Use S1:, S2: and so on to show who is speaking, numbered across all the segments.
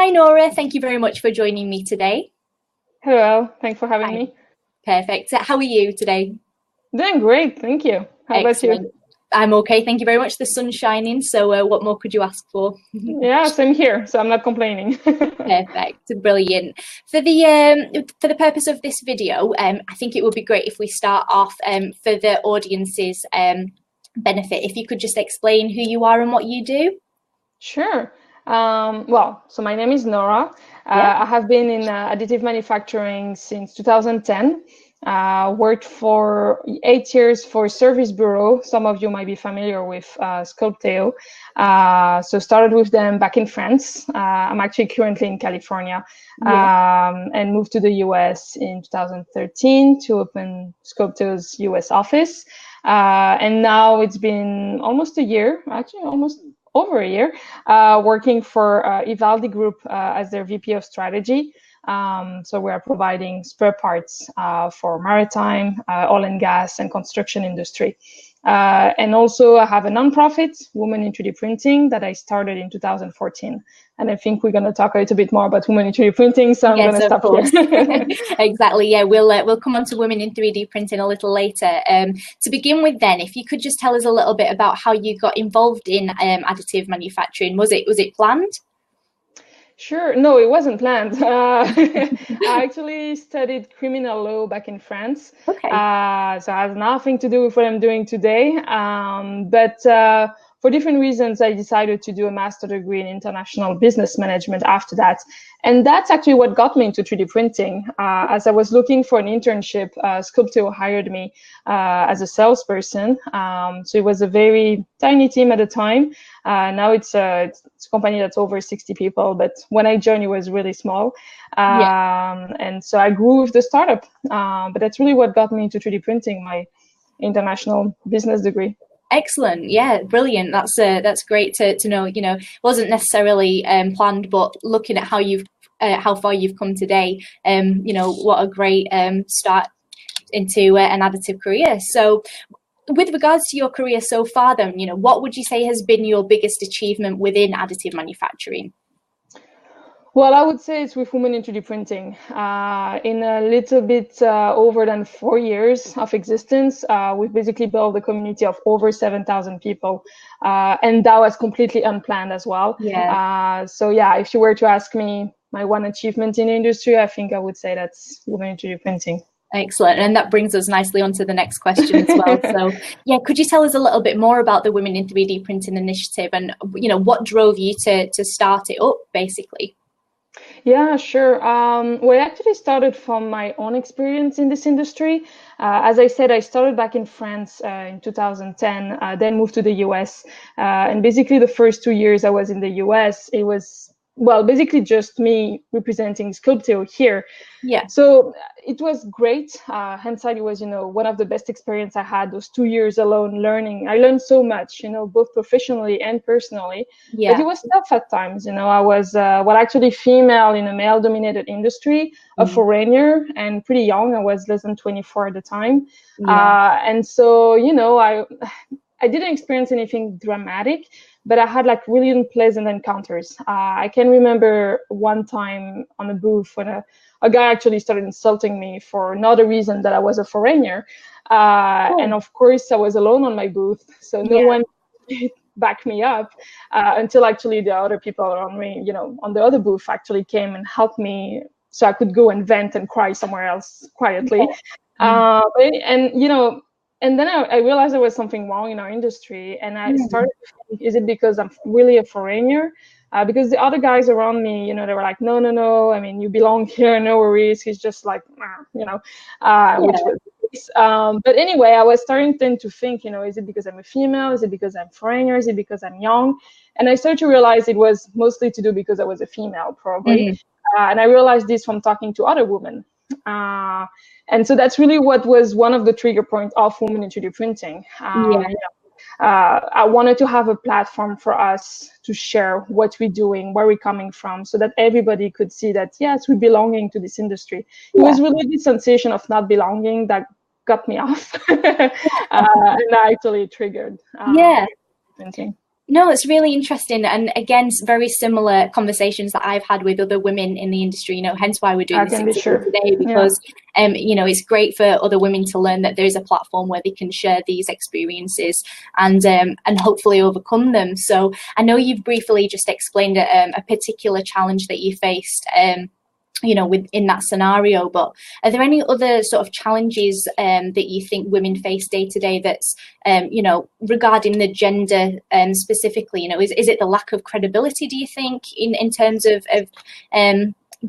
S1: Hi Nora, thank you very much for joining me today.
S2: Hello, thanks for having
S1: Hi.
S2: me.
S1: Perfect. How are you today?
S2: Doing great, thank you. How about you?
S1: Excellent. I'm okay, thank you very much. The sun's shining, so what more could you ask for?
S2: Yeah, same here, so I'm not complaining.
S1: Perfect, brilliant. For the purpose of this video, I think it would be great if we start off for the audience's benefit. If you could just explain who you are and what you do.
S2: Sure. So my name is Nora.
S1: Yeah.
S2: I have been in additive manufacturing since 2010. Worked for 8 years for Service Bureau. Some of you might be familiar with Sculpteo. So started with them back in France. I'm actually currently in California,
S1: Yeah.
S2: and moved to the US in 2013 to open Sculpteo's US office. And now it's been almost a year, actually almost over a year, working for Ivaldi Group as their VP of Strategy. So we are providing spare parts for maritime, oil and gas, and construction industry. And also I have a nonprofit, Women in 3D Printing, that I started in 2014. And I think we're going to talk a little bit more about women in 3D printing, so I'm going to stop here.
S1: Exactly. Yeah, we'll come on to women in 3D printing a little later. To begin with, then, if you could just tell us a little bit about how you got involved in additive manufacturing. Was it planned?
S2: Sure. No, it wasn't planned. I actually studied criminal law back in France.
S1: Okay.
S2: So it has nothing to do with what I'm doing today. But for different reasons, I decided to do a master degree in international business management after that. And that's actually what got me into 3D printing. As I was looking for an internship, Sculpteo hired me as a salesperson. So it was a very tiny team at the time. Now it's a company that's over 60 people, but when I joined, it was really small. And so I grew with the startup. But that's really what got me into 3D printing, my international business degree.
S1: Excellent. Yeah, brilliant. That's great to know. You know, wasn't necessarily planned, but looking at how far you've come today, you know, what a great start into an additive career. So, with regards to your career so far, then, you know, what would you say has been your biggest achievement within additive manufacturing?
S2: Well, I would say it's with women in 3D printing. In a little bit over than 4 years of existence, we've basically built a community of over 7,000 people. And that was completely unplanned as well.
S1: Yeah.
S2: So yeah, if you were to ask me my one achievement in the industry, I think I would say that's women in 3D printing.
S1: Excellent. And that brings us nicely on to the next question as well. So, yeah, could you tell us a little bit more about the Women in 3D Printing initiative and, you know, what drove you to start it up, basically?
S2: Yeah, sure. Well, it actually started from my own experience in this industry. As I said, I started back in France in 2010, then moved to the US. And basically the first 2 years I was in the US, it was, well, basically just me representing Sculpteo here.
S1: Yeah.
S2: So it was great. Hindsight, it was, one of the best experience I had, those 2 years alone learning. I learned so much, both professionally and personally.
S1: Yeah.
S2: But it was tough at times. I was, actually female in a male-dominated industry, a foreigner, and pretty young. I was less than 24 at the time.
S1: Yeah.
S2: And so, I didn't experience anything dramatic, but I had like really unpleasant encounters. I can remember one time on a booth when a guy actually started insulting me for not a reason that I was a foreigner. And of course, I was alone on my booth, so no one backed me up until actually the other people around me, on the other booth actually came and helped me so I could go and vent and cry somewhere else quietly. And then I realized there was something wrong in our industry, and I started to think, is it because I'm really a foreigner? Because the other guys around me, they were like, no, I mean, you belong here, no worries. He's just like, which was but anyway, I was starting then to think, is it because I'm a female? Is it because I'm foreigner? Is it because I'm young? And I started to realize it was mostly to do because I was a female, probably. And I realized this from talking to other women. And so that's really what was one of the trigger points of Women in 3D Printing. I wanted to have a platform for us to share what we're doing, where we're coming from, so that everybody could see that, yes, we're belonging to this industry. It was really the sensation of not belonging that got me off. And that actually triggered printing.
S1: No, it's really interesting. And again, very similar conversations that I've had with other women in the industry, hence why we're doing
S2: I
S1: this
S2: can be
S1: interview
S2: sure.
S1: today,
S2: Yeah.
S1: because, it's great for other women to learn that there is a platform where they can share these experiences and hopefully overcome them. So I know you've briefly just explained a particular challenge that you faced, within that scenario, but are there any other sort of challenges that you think women face day to day that's regarding the gender specifically? Is it the lack of credibility, do you think, in terms of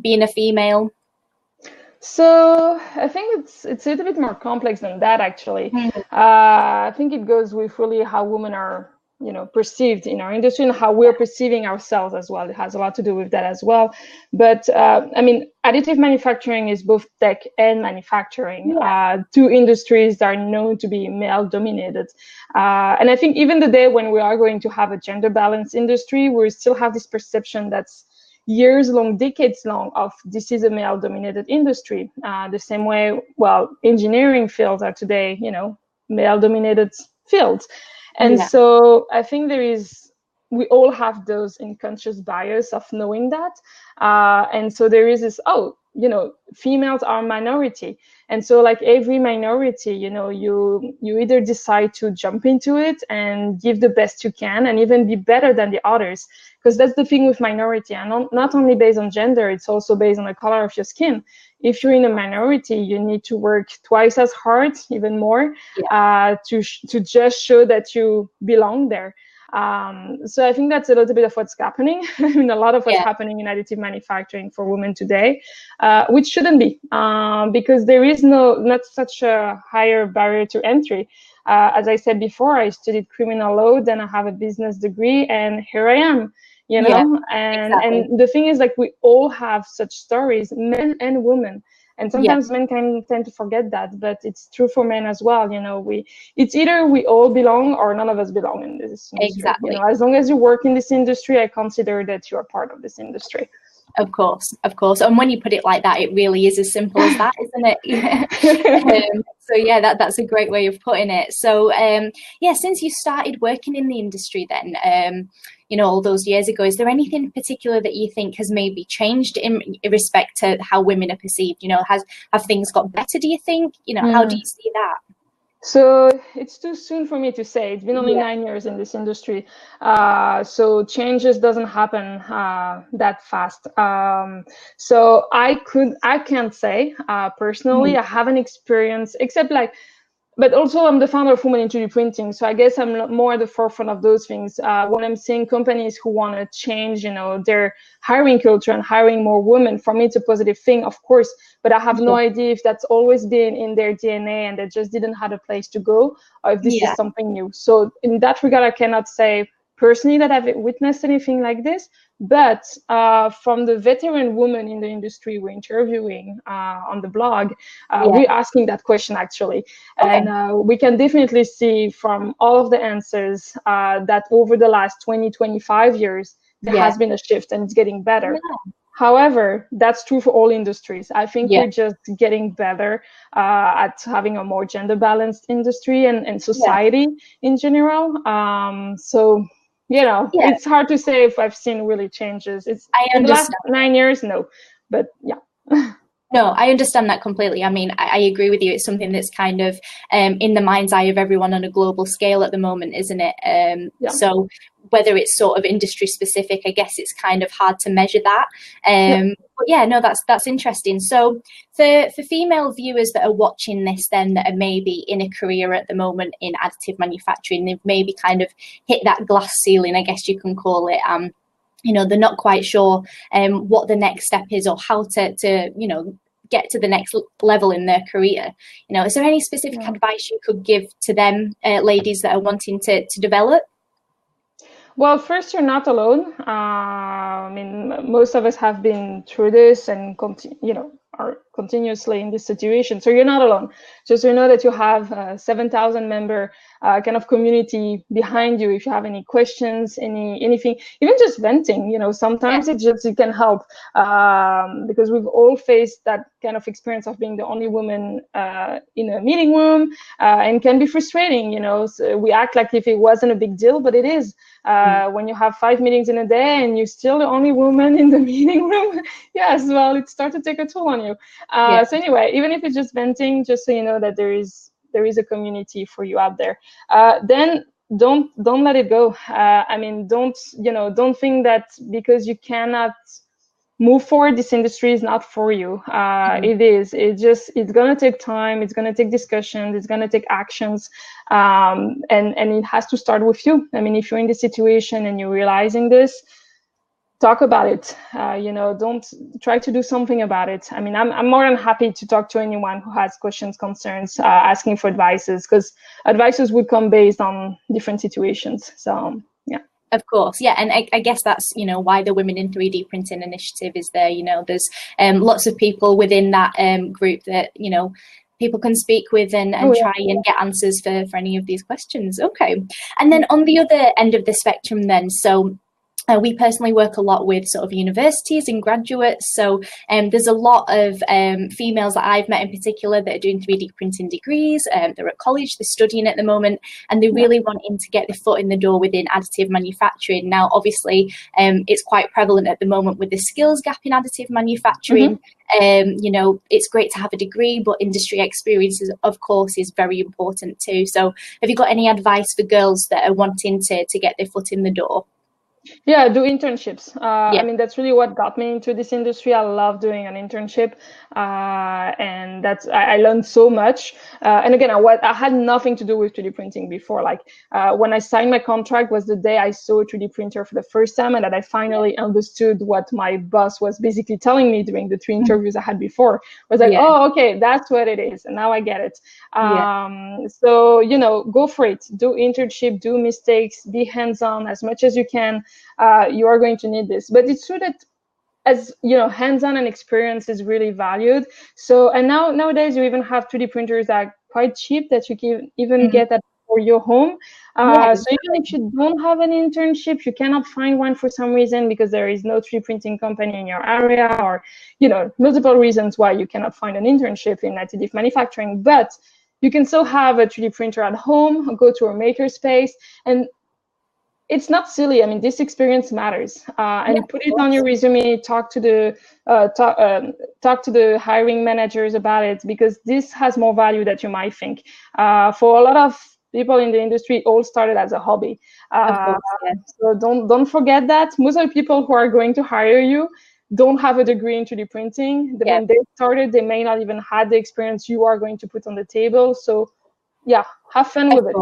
S1: being a female?
S2: So I think it's a little bit more complex than that, actually.
S1: Mm.
S2: I think it goes with really how women are, perceived in our industry and how we're perceiving ourselves as well. It has a lot to do with that as well. But I mean, additive manufacturing is both tech and manufacturing, two industries that are known to be male dominated. And I think even the day when we are going to have a gender balanced industry, we still have this perception that's years long, decades long, of this is a male dominated industry. The same way, well, engineering fields are today, male dominated fields. And so I think we all have those unconscious bias of knowing that. And so there is this, females are minority. And so like every minority, you either decide to jump into it and give the best you can and even be better than the others. Because that's the thing with minority, and not only based on gender, it's also based on the color of your skin. If you're in a minority, you need to work twice as hard, even more, to just show that you belong there. So I think that's a little bit of what's happening. I mean, a lot of what's happening in additive manufacturing for women today, which shouldn't be, because there is not such a higher barrier to entry. As I said before, I studied criminal law, then I have a business degree, and here I am. And the thing is, like, we all have such stories, men and women. And sometimes men can tend to forget that, but it's true for men as well. It's either we all belong or none of us belong in this industry.
S1: Exactly.
S2: As long as you work in this industry, I consider that you are part of this industry.
S1: Of course. And when you put it like that, it really is as simple as that, isn't it? So yeah, that's a great way of putting it. So since you started working in the industry then, all those years ago, is there anything in particular that you think has maybe changed in respect to how women are perceived? Have things got better, do you think? How do you see that?
S2: So it's too soon for me to say. It's been only 9 years in this industry. So changes doesn't happen that fast. So I can't say personally, I haven't experienced, except but also I'm the founder of Women in 3D Printing. So I guess I'm more at the forefront of those things. When I'm seeing companies who want to change, their hiring culture and hiring more women, for me, it's a positive thing, of course. But I have no idea if that's always been in their DNA and they just didn't have a place to go, or if this is something new. So in that regard, I cannot say personally that I've witnessed anything like this. But from the veteran women in the industry we're interviewing on the blog, we're asking that question, actually. And we can definitely see from all of the answers that over the last 20, 25 years, there has been a shift and it's getting better. However, that's true for all industries. I think we're just getting better at having a more gender balanced industry and society in general. It's hard to say if I've seen really changes. In the last 9 years, no, but
S1: No, I understand that completely. I mean, I agree with you. It's something that's kind of in the mind's eye of everyone on a global scale at the moment, isn't it? So whether it's sort of industry specific, I guess it's kind of hard to measure that. But yeah, no, that's interesting. So for female viewers that are watching this then, that are maybe in a career at the moment in additive manufacturing, they've maybe kind of hit that glass ceiling, I guess you can call it. They're not quite sure what the next step is or how to get to the next level in their career. Is there any specific advice you could give to them, ladies that are wanting to develop?
S2: Well, first, you're not alone. I mean, most of us have been through this and are continuously in this situation. So you're not alone. Just know that you have a 7,000 member kind of community behind you. If you have any questions, anything, even just venting, sometimes it can help, because we've all faced that kind of experience of being the only woman in a meeting room, and can be frustrating. So we act like if it wasn't a big deal, but it is. When you have 5 meetings in a day and you're still the only woman in the meeting room, yes, well, it starts to take a toll on you. So anyway, even if it's just venting, just so you know that there is a community for you out there. Then don't let it go. Don't think that because you cannot move forward, this industry is not for you. It is. It's gonna take time. It's gonna take discussions. It's gonna take actions, and it has to start with you. If you're in this situation and you're realizing this, talk about it. Don't try to do something about it. I'm more than happy to talk to anyone who has questions, concerns, asking for advices, because advices would come based on different situations. So yeah.
S1: Of course, yeah, and I guess that's why the Women in 3D Printing initiative is there. There's lots of people within that group that people can speak with and try and get answers for any of these questions. Okay, and then on the other end of the spectrum, then we personally work a lot with sort of universities and graduates. So there's a lot of females that I've met in particular that are doing 3D printing degrees. They're at college, they're studying at the moment, and they're really wanting to get their foot in the door within additive manufacturing. Now, obviously, it's quite prevalent at the moment with the skills gap in additive manufacturing. It's great to have a degree, but industry experience, of course, is very important too. So have you got any advice for girls that are wanting to get their foot in the door?
S2: Yeah, do internships. That's really what got me into this industry. I love doing an internship, and I learned so much. And again, I had nothing to do with 3D printing before. Like when I signed my contract was the day I saw a 3D printer for the first time, and that I finally understood what my boss was basically telling me during the 3 interviews I had before. I was like, oh, okay, that's what it is, and now I get it. So go for it. Do internship, do mistakes, be hands-on as much as you can. You are going to need this, but it's true that as hands-on and experience is really valued. So, and nowadays you even have 3D printers that are quite cheap that you can even get that for your home. So even if you don't have an internship, you cannot find one for some reason because there is no 3D printing company in your area, or multiple reasons why you cannot find an internship in additive manufacturing, but you can still have a 3D printer at home, go to a makerspace, and it's not silly. This experience matters, and put it on your resume. Talk to the hiring managers about it, because this has more value than you might think. For a lot of people in the industry, it all started as a hobby. So don't forget that. Most of the people who are going to hire you don't have a degree in 3D printing. When they started, they may not even have the experience you are going to put on the table. So yeah, have fun with it.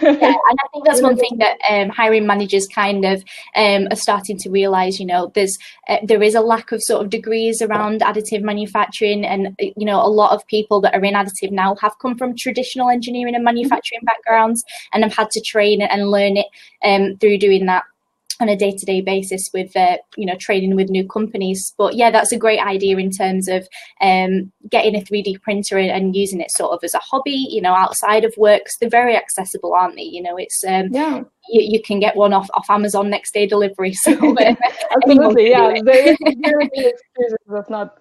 S1: And I think that's one thing that hiring managers kind of are starting to realize. There is a lack of sort of degrees around additive manufacturing, and a lot of people that are in additive now have come from traditional engineering and manufacturing backgrounds, and have had to train and learn it through doing that on a day-to-day basis with training with new companies. But yeah, that's a great idea in terms of getting a 3D printer and using it sort of as a hobby, outside of work, 'cause they're very accessible, aren't they? It's you can get one off Amazon next day delivery. So
S2: absolutely, there is excuses of not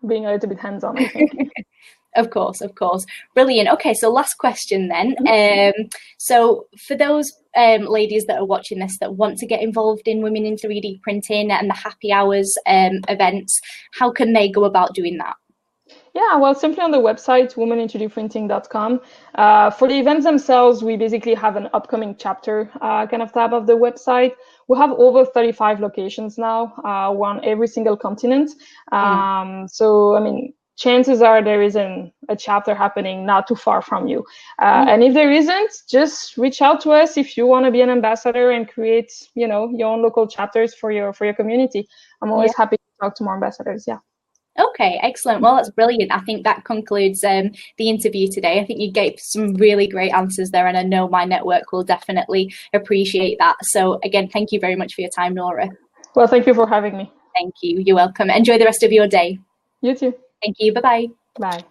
S2: being a little bit hands-on, I think.
S1: Of course. Brilliant. Okay, so last question then. So for those ladies that are watching this that want to get involved in Women in 3D Printing and the happy hours events, how can they go about doing that?
S2: Yeah, well, simply on the website, womenin3dprinting.com. For the events themselves, we basically have an upcoming chapter kind of tab of the website. We have over 35 locations now, on every single continent. So, chances are there isn't a chapter happening not too far from you. And if there isn't, just reach out to us if you want to be an ambassador and create, your own local chapters for your community. I'm always happy to talk to more ambassadors. Yeah.
S1: Okay, excellent. Well, that's brilliant. I think that concludes the interview today. I think you gave some really great answers there, and I know my network will definitely appreciate that. So again, thank you very much for your time, Nora.
S2: Well, thank you for having me.
S1: Thank you. You're welcome. Enjoy the rest of your day.
S2: You too.
S1: Thank you. Bye bye.
S2: Bye.